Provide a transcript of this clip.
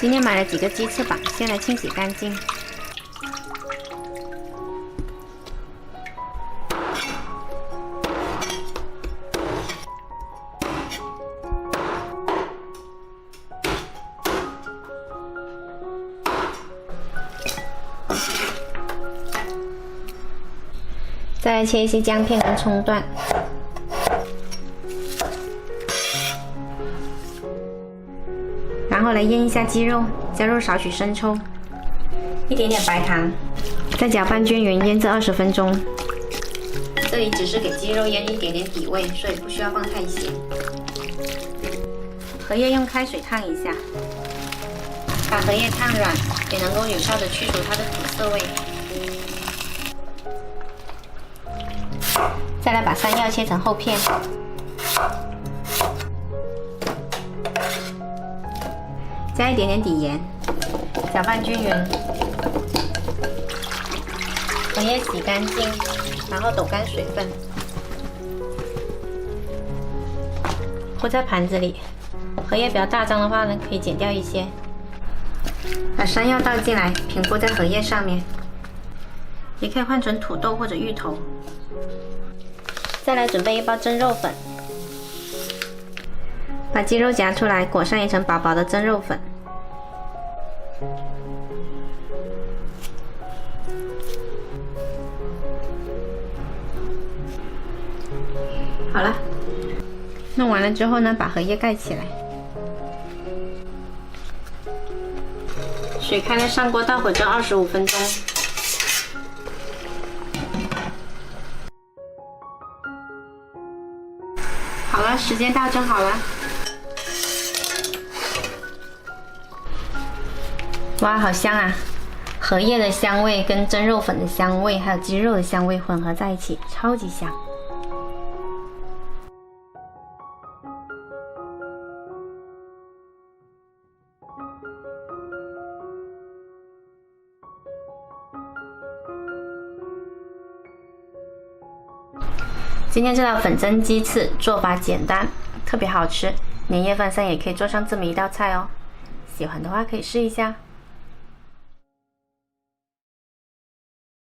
今天买了几个鸡翅膀，先来清洗干净。再来切一些姜片跟葱段，然后来腌一下鸡肉，加入少许生抽，一点点白糖，再搅拌均匀，腌制20分钟。这里只是给鸡肉腌一点点底味，所以不需要放太咸。荷叶用开水烫一下，把荷叶烫软，也能够有效的去除它的苦涩味。再来把山药切成厚片，加一点点底盐，搅拌均匀。荷叶洗干净，然后抖干水分，铺在盘子里。荷叶比较大张的话呢，可以剪掉一些。把山药倒进来，平铺在荷叶上面，也可以换成土豆或者芋头。再来准备一包蒸肉粉，把鸡肉夹出来，裹上一层薄薄的蒸肉粉。好了，弄完了之后呢，把荷叶盖起来，水开了，上锅，大火蒸25分钟。好了，时间到，蒸好了。哇，好香啊！荷叶的香味跟蒸肉粉的香味，还有鸡肉的香味混合在一起，超级香。今天这道粉蒸鸡翅做法简单，特别好吃，年夜饭上也可以做上这么一道菜哦。喜欢的话可以试一下。